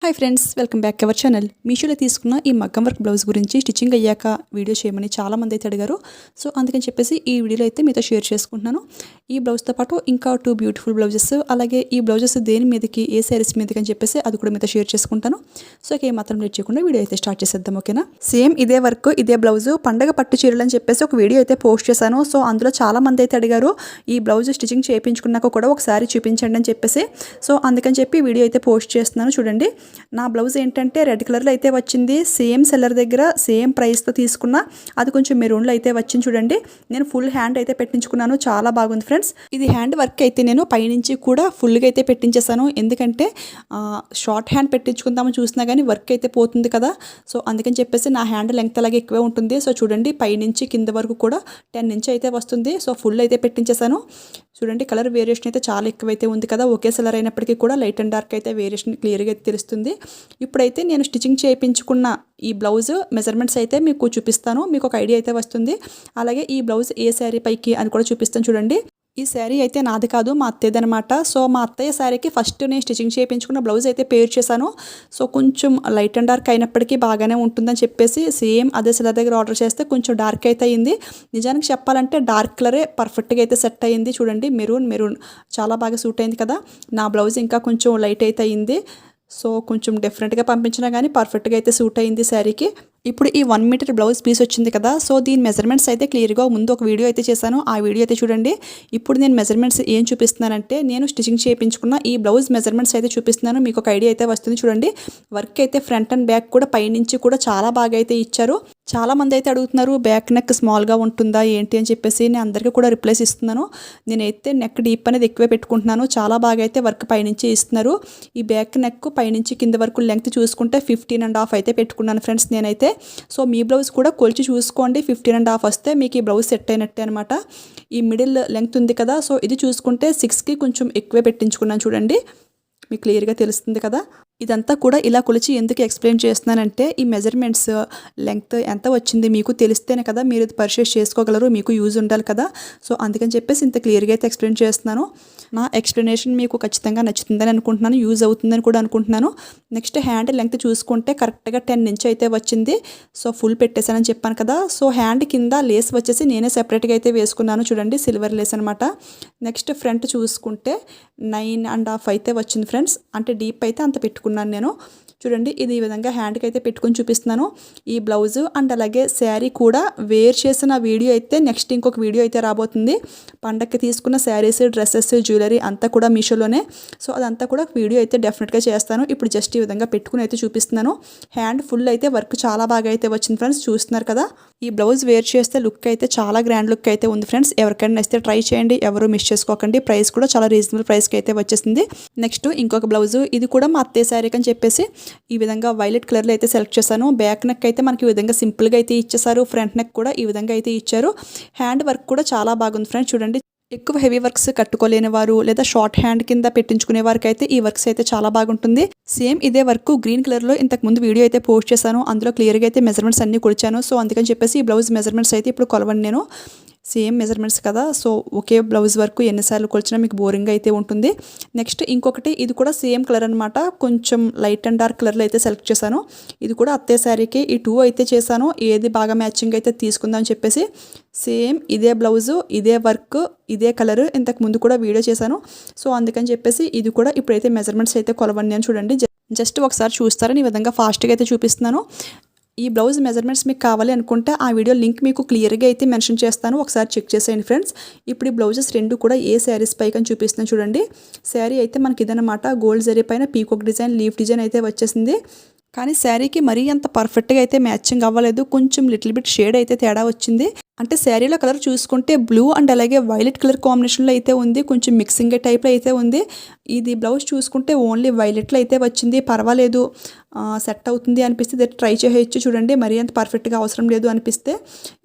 Hi friends, welcome back our channel. మీషోలో తీసుకున్న ఈ మగ్గం వర్క్ బ్లౌజ్ గురించి స్టిచ్చింగ్ అయ్యాక వీడియో చేయమని చాలామంది అయితే అడిగారు. సో అందుకని చెప్పేసి ఈ వీడియోలో అయితే మీతో షేర్ చేసుకుంటున్నాను. ఈ బ్లౌజ్తో పాటు ఇంకా 2 బ్యూటిఫుల్ బ్లౌజెస్, అలాగే ఈ బ్లౌజెస్ దేని మీదకి, ఏ శారీస్ మీదకి అని చెప్పేసి అది కూడా మీతో షేర్ చేసుకుంటాను. సో ఇక ఏమాత్రం లేట్ చేయకుండా వీడియో అయితే స్టార్ట్ చేసేద్దాం, ఓకేనా? సేమ్ ఇదే వర్క్, ఇదే బ్లౌజ్ పండగ పట్టు చీరలు అని చెప్పేసి ఒక వీడియో అయితే పోస్ట్ చేశాను. సో అందులో చాలామంది అయితే అడిగారు ఈ బ్లౌజ్ స్టిచ్చింగ్ చేయించుకున్నాక కూడా ఒకసారి చూపించండి అని చెప్పేసి. సో అందుకని చెప్పి వీడియో అయితే పోస్ట్ చేస్తున్నాను. చూడండి, నా బ్లౌజ్ ఏంటంటే రెడ్ కలర్లో అయితే వచ్చింది. సేమ్ సెల్లర్ దగ్గర సేమ్ ప్రైస్తో తీసుకున్నా, అది కొంచెం మెరూన్లో అయితే వచ్చింది. చూడండి, నేను ఫుల్ హ్యాండ్ అయితే పెట్టించుకున్నాను. చాలా బాగుంది ఫ్రెండ్స్. ఇది హ్యాండ్ వర్క్ అయితే నేను పైనుంచి కూడా ఫుల్గా అయితే పెట్టించేసాను. ఎందుకంటే షార్ట్ హ్యాండ్ పెట్టించుకుందామని చూసినా కానీ వర్క్ అయితే పోతుంది కదా. సో అందుకని చెప్పేసి నా హ్యాండ్ లెంగ్త్ అలాగే ఎక్కువే ఉంటుంది. సో చూడండి, పైనుంచి కింద వరకు కూడా 10 ఇంచ్ అయితే వస్తుంది. సో ఫుల్ అయితే పెట్టించేసాను. చూడండి, కలర్ వేరియేషన్ అయితే చాలా ఎక్కువైతే ఉంది కదా. ఒకే సెలర్ అయినప్పటికీ కూడా లైట్ అండ్ డార్క్ అయితే వేరియేషన్ క్లియర్గా అయితే తెలుస్తుంది. ఇప్పుడైతే నేను స్టిచ్చింగ్ చేయించుకున్న ఈ బ్లౌజ్ మెజర్మెంట్స్ అయితే మీకు చూపిస్తాను. మీకు ఒక ఐడియా అయితే వస్తుంది. అలాగే ఈ బ్లౌజ్ ఏ శారీ పైకి అని కూడా చూపిస్తాను. చూడండి, ఈ శారీ అయితే నాది కాదు, మా అత్తయ్యది అనమాట. సో మా అత్తయ్య శారీకి ఫస్ట్ నేను స్టిచ్చింగ్ చేయించుకున్న బ్లౌజ్ అయితే పేర్ చేశాను. సో కొంచెం లైట్ అండ్ డార్క్ అయినప్పటికీ బాగానే ఉంటుందని చెప్పేసి సేమ్ అదే సెలర్ దగ్గర ఆర్డర్ చేస్తే కొంచెం డార్క్ అయితే అయింది. నిజానికి చెప్పాలంటే డార్క్ కలరే పర్ఫెక్ట్గా అయితే సెట్ అయ్యింది. చూడండి, మెరూన్ చాలా బాగా సూట్ అయింది కదా. నా బ్లౌజ్ ఇంకా కొంచెం లైట్ అయితే అయింది. సో కొంచెం డిఫరెంట్గా పంపించినా కానీ పర్ఫెక్ట్గా అయితే సూట్ అయింది శారీకి. ఇప్పుడు ఈ 1 మీటర్ బ్లౌజ్ పీస్ వచ్చింది కదా. సో దీని మెజర్మెంట్స్ అయితే క్లియర్గా ముందు ఒక వీడియో అయితే చేశాను. ఆ వీడియో అయితే చూడండి. ఇప్పుడు నేను మెజర్మెంట్స్ ఏం చూపిస్తున్నానంటే, నేను స్టిచ్చింగ్ చేయించుకున్న ఈ బ్లౌజ్ మెజర్మెంట్స్ అయితే చూపిస్తున్నాను. మీకు ఒక ఐడియా అయితే వస్తుంది. చూడండి, వర్క్ అయితే ఫ్రంట్ అండ్ బ్యాక్ కూడా పైనుంచి కూడా చాలా బాగా అయితే ఇచ్చారు. చాలామంది అయితే అడుగుతున్నారు బ్యాక్ నెక్ స్మాల్గా ఉంటుందా ఏంటి అని చెప్పేసి. నేను అందరికీ కూడా రిప్లైస్ ఇస్తున్నాను. నేనైతే నెక్ డీప్ అనేది ఎక్కువే పెట్టుకుంటున్నాను. చాలా బాగా అయితే వర్క్ పైనుంచి ఇస్తున్నారు. ఈ బ్యాక్ నెక్ పైనుంచి కింద వరకు లెంగ్త్ చూసుకుంటే 15.5 అయితే పెట్టుకున్నాను ఫ్రెండ్స్ నేనైతే. సో మీ బ్లౌజ్ కూడా కొలిచి చూసుకోండి. 15.5 వస్తే మీకు ఈ బ్లౌజ్ సెట్ అయినట్టే అనమాట. ఈ మిడిల్ లెంగ్త్ ఉంది కదా, సో ఇది చూసుకుంటే 6కి కొంచెం ఎక్కువే పెట్టించుకున్నాను. చూడండి, మీకు క్లియర్గా తెలుస్తుంది కదా. ఇదంతా కూడా ఇలా కొలిచి ఎందుకు ఎక్స్ప్లెయిన్ చేస్తున్నానంటే, ఈ మెజర్మెంట్స్ లెంగ్త్ ఎంత వచ్చింది మీకు తెలిస్తేనే కదా మీరు పర్చేస్ చేసుకోగలరు, మీకు యూజ్ ఉండాలి కదా. సో అందుకని చెప్పేసి ఇంత క్లియర్గా అయితే ఎక్స్ప్లెయిన్ చేస్తున్నాను. నా ఎక్స్ప్లెనేషన్ మీకు ఖచ్చితంగా నచ్చుతుందని అనుకుంటున్నాను, యూజ్ అవుతుందని కూడా అనుకుంటున్నాను. నెక్స్ట్ హ్యాండ్ లెంగ్త్ చూసుకుంటే కరెక్ట్గా 10 ఇంచ్ అయితే వచ్చింది. సో ఫుల్ పెట్టేశానని చెప్పాను కదా. సో హ్యాండ్ కింద లేస్ వచ్చేసి నేనే సెపరేట్గా అయితే వేసుకున్నాను. చూడండి, సిల్వర్ లేస్ అనమాట. నెక్స్ట్ ఫ్రంట్ చూసుకుంటే 9.5 అయితే వచ్చింది ఫ్రెండ్స్. అంటే డీప్ అయితే అంత పెట్టుకున్నాను నేను. చూడండి, ఇది ఈ విధంగా హ్యాండ్కి అయితే పెట్టుకొని చూపిస్తున్నాను. ఈ బ్లౌజ్ అండ్ అలాగే శారీ కూడా వేర్ చేసిన వీడియో అయితే నెక్స్ట్ ఇంకొక వీడియో అయితే రాబోతుంది. పండగకి తీసుకున్న శారీస్, డ్రెస్సెస్, జ్యువెలరీ అంతా కూడా మీషోలోనే. సో అదంతా కూడా వీడియో అయితే డెఫినెట్గా చేస్తాను. ఇప్పుడు జస్ట్ ఈ విధంగా పెట్టుకుని అయితే చూపిస్తున్నాను. హ్యాండ్ ఫుల్ అయితే వర్క్ చాలా బాగా అయితే వచ్చింది ఫ్రెండ్స్, చూస్తున్నారు కదా. ఈ బ్లౌజ్ వేర్ చేస్తే లుక్ అయితే చాలా గ్రాండ్ లుక్ అయితే ఉంది ఫ్రెండ్స్. ఎవరికైనా నచ్చితే ట్రై చేయండి, ఎవరు మిస్ చేసుకోకండి. ప్రైస్ కూడా చాలా రీజనబుల్ ప్రైస్కి అయితే వచ్చేసింది. నెక్స్ట్ ఇంకొక బ్లౌజ్, ఇది కూడా మా అత్తయ్య శారీకి అని చెప్పేసి ఈ విధంగా వైలెట్ కలర్లో అయితే సెలెక్ట్ చేశాను. బ్యాక్ నెక్ అయితే మనకి ఈ విధంగా సింపుల్గా అయితే ఇచ్చేసారు. ఫ్రంట్ నెక్ కూడా ఈ విధంగా అయితే ఇచ్చారు. హ్యాండ్ వర్క్ కూడా చాలా బాగుంది ఫ్రెండ్స్. చూడండి, ఎక్కువ హెవీ వర్క్స్ కట్టుకోలేని వారు లేదా షార్ట్ హ్యాండ్ కింద పెట్టించుకునే వారికి అయితే ఈ వర్క్స్ అయితే చాలా బాగుంటుంది. సేమ్ ఇదే వర్క్ గ్రీన్ కలర్లో ఇంతకు ముందు వీడియో అయితే పోస్ట్ చేశాను. అందులో క్లియర్గా అయితే మెజర్మెంట్స్ అన్ని కొలిచాను. సో అందుకని చెప్పేసి ఈ బ్లౌజ్ మెజర్మెంట్స్ అయితే ఇప్పుడు కొలవండి నేను. సేమ్ మెజర్మెంట్స్ కదా. సో ఒకే బ్లౌజ్ వరకు ఎన్నిసార్లు కొలిచినా మీకు బోరింగ్ అయితే ఉంటుంది. నెక్స్ట్ ఇంకొకటి, ఇది కూడా సేమ్ కలర్ అనమాట. కొంచెం లైట్ అండ్ డార్క్ కలర్లో అయితే సెలెక్ట్ చేశాను. ఇది కూడా అత్తయ్య శారీకి ఈ 2 అయితే చేశాను. ఏది బాగా మ్యాచింగ్ అయితే తీసుకుందాం అని చెప్పేసి. సేమ్ ఇదే బ్లౌజు, ఇదే వర్క్, ఇదే కలర్ ఇంతకు ముందు కూడా వీడియో చేశాను. సో అందుకని చెప్పేసి ఇది కూడా ఇప్పుడైతే మెజర్మెంట్స్ అయితే కొలవండి అని. చూడండి, జస్ట్ ఒకసారి చూస్తారని ఈ విధంగా ఫాస్ట్గా అయితే చూపిస్తున్నాను. ఈ బ్లౌజ్ మెజర్మెంట్స్ మీకు కావాలి అనుకుంటే ఆ వీడియో లింక్ మీకు క్లియర్గా అయితే మెన్షన్ చేస్తాను, ఒకసారి చెక్ చేసేయండి ఫ్రెండ్స్. ఇప్పుడు ఈ బ్లౌజెస్ రెండు కూడా ఏ శారీస్ పైకి అని చూపిస్తున్నాను. చూడండి, శారీ అయితే మనకి ఇదనమాట. గోల్డ్ జరీ పైన పీకాక్ డిజైన్, లీఫ్ డిజైన్ అయితే వచ్చేసింది. కానీ శారీకి మరీ అంత పర్ఫెక్ట్గా అయితే మ్యాచింగ్ అవ్వలేదు. కొంచెం లిటిల్ బిట్ షేడ్ అయితే తేడా వచ్చింది. అంటే శారీలో కలర్ చూసుకుంటే బ్లూ అండ్ అలాగే వైలెట్ కలర్ కాంబినేషన్లో అయితే ఉంది. కొంచెం మిక్సింగ్ టైప్లో అయితే ఉంది. ఇది బ్లౌజ్ చూసుకుంటే ఓన్లీ వైలెట్లో అయితే వచ్చింది. పర్వాలేదు, సెట్ అవుతుంది అనిపిస్తే ట్రై చేయొచ్చు. చూడండి, మరీ అంత పర్ఫెక్ట్గా అవసరం లేదు అనిపిస్తే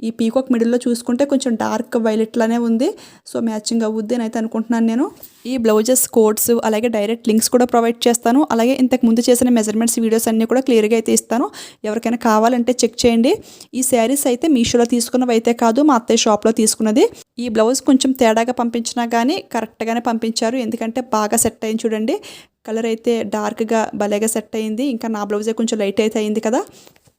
ఈ పీకాక్ మిడిల్లో చూసుకుంటే కొంచెం డార్క్ వైలెట్లానే ఉంది. సో మ్యాచింగ్ అవుద్ది అని అయితే అనుకుంటున్నాను నేను. ఈ బ్లౌజెస్ కోడ్స్ అలాగే డైరెక్ట్ లింక్స్ కూడా ప్రొవైడ్ చేస్తాను. అలాగే ఇంతకు ముందు చేసిన మెజర్మెంట్స్ వీడియోస్ అన్నీ కూడా క్లియర్గా అయితే ఇస్తాను. ఎవరికైనా కావాలంటే చెక్ చేయండి. ఈ శారీస్ అయితే మీషోలో తీసుకున్నవి అయితే కాదు, మా అత్తయ్య షాప్లో తీసుకున్నది. ఈ బ్లౌజ్ కొంచెం తేడాగా పంపించినా కానీ కరెక్ట్గానే పంపించారు. ఎందుకంటే బాగా సెట్ అయింది. చూడండి, కలర్ అయితే డార్క్గా భలేగా సెట్ అయింది. ఇంకా నా బ్లౌజే కొంచెం లైట్ అయితే అయింది కదా.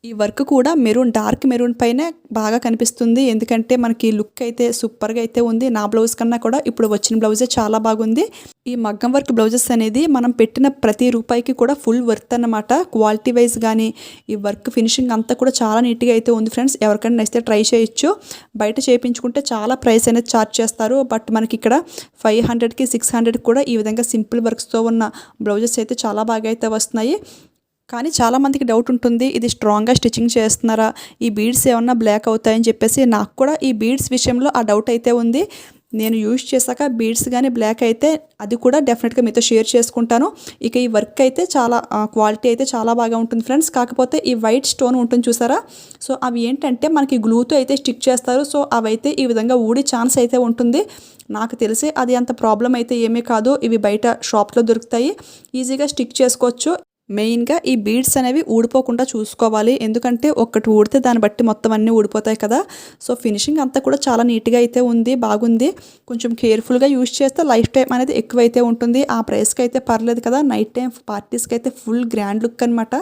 ఈ వర్క్ కూడా మెరూన్, డార్క్ మెరూన్ పైన బాగా కనిపిస్తుంది. ఎందుకంటే మనకి లుక్ అయితే సూపర్గా అయితే ఉంది. నా బ్లౌజ్ కన్నా కూడా ఇప్పుడు వచ్చిన బ్లౌజే చాలా బాగుంది. ఈ మగ్గం వర్క్ బ్లౌజెస్ అనేది మనం పెట్టిన ప్రతి రూపాయికి కూడా ఫుల్ వర్త్ అన్నమాట. క్వాలిటీ వైజ్ కానీ ఈ వర్క్ ఫినిషింగ్ అంతా కూడా చాలా నీట్గా అయితే ఉంది ఫ్రెండ్స్. ఎవరికైనా నచ్చితే ట్రై చేయొచ్చు. బయట చేయించుకుంటే చాలా ప్రైస్ అనేది ఛార్జ్ చేస్తారు. బట్ మనకి ఇక్కడ 500కి 600కి కూడా ఈ విధంగా సింపుల్ వర్క్స్తో ఉన్న బ్లౌజెస్ అయితే చాలా బాగా అయితే వస్తున్నాయి. కానీ చాలామందికి డౌట్ ఉంటుంది, ఇది స్ట్రాంగ్గా స్టిచ్చింగ్ చేస్తున్నారా, ఈ బీడ్స్ ఏమన్నా బ్లాక్ అవుతాయని చెప్పేసి. నాకు కూడా ఈ బీడ్స్ విషయంలో ఆ డౌట్ అయితే ఉంది. నేను యూజ్ చేశాక బీడ్స్ కానీ బ్లాక్ అయితే అది కూడా డెఫినెట్గా మీతో షేర్ చేసుకుంటాను. ఇక ఈ వర్క్ అయితే చాలా క్వాలిటీ అయితే చాలా బాగా ఉంటుంది ఫ్రెండ్స్. కాకపోతే ఈ వైట్ స్టోన్ ఉంటుంది చూసారా, సో అవి ఏంటంటే మనకి గ్లూతో అయితే స్టిక్ చేస్తారు. సో అవైతే ఈ విధంగా ఊడి ఛాన్స్ అయితే ఉంటుంది. నాకు తెలిసి అది అంత ప్రాబ్లం అయితే ఏమీ కాదు. ఇవి బయట షాప్లో దొరుకుతాయి, ఈజీగా స్టిక్ చేసుకోవచ్చు. మెయిన్గా ఈ బీడ్స్ అనేవి ఊడిపోకుండా చూసుకోవాలి. ఎందుకంటే ఒక్కటి ఊడితే దాన్ని బట్టి మొత్తం అన్నీ ఊడిపోతాయి కదా. సో ఫినిషింగ్ అంతా కూడా చాలా నీట్గా అయితే ఉంది, బాగుంది. కొంచెం కేర్ఫుల్గా యూజ్ చేస్తే లైఫ్ టైం అనేది ఎక్కువైతే ఉంటుంది. ఆ ప్రైస్కి అయితే పర్లేదు కదా. నైట్ టైం పార్టీస్కి అయితే ఫుల్ గ్రాండ్ లుక్ అనమాట.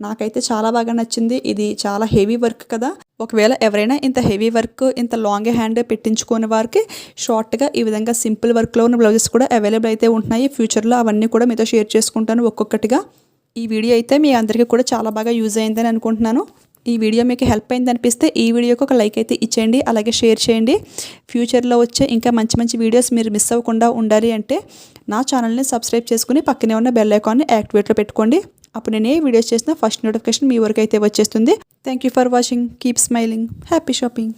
నాకైతే చాలా బాగా నచ్చింది. ఇది చాలా హెవీ వర్క్ కదా. ఒకవేళ ఎవరైనా ఇంత హెవీ వర్క్, ఇంత లాంగ్ హ్యాండ్ పెట్టించుకునే వారికి షార్ట్గా ఈ విధంగా సింపుల్ వర్క్లో ఉన్న బ్లౌజెస్ కూడా అవైలబుల్ అయితే ఉంటున్నాయి. ఫ్యూచర్లో అవన్నీ కూడా మీతో షేర్ చేసుకుంటాను ఒక్కొక్కటిగా. ఈ వీడియో అయితే మీ అందరికీ కూడా చాలా బాగా యూజ్ అయిందని అనుకుంటున్నాను. ఈ వీడియో మీకు హెల్ప్ అయింది అనిపిస్తే ఈ వీడియోకి ఒక లైక్ అయితే ఇచ్చేయండి, అలాగే షేర్ చేయండి. ఫ్యూచర్లో వచ్చే ఇంకా మంచి మంచి వీడియోస్ మీరు మిస్ అవ్వకుండా ఉండాలి అంటే నా ఛానల్ని సబ్స్క్రైబ్ చేసుకుని పక్కనే ఉన్న బెల్ ఐకాన్ని యాక్టివేట్లో పెట్టుకోండి. అప్పుడు నేను ఏ వీడియోస్ చేసినా ఫస్ట్ నోటిఫికేషన్ మీ వరకు అయితే వచ్చేస్తుంది. Thank you for watching. Keep smiling. Happy shopping.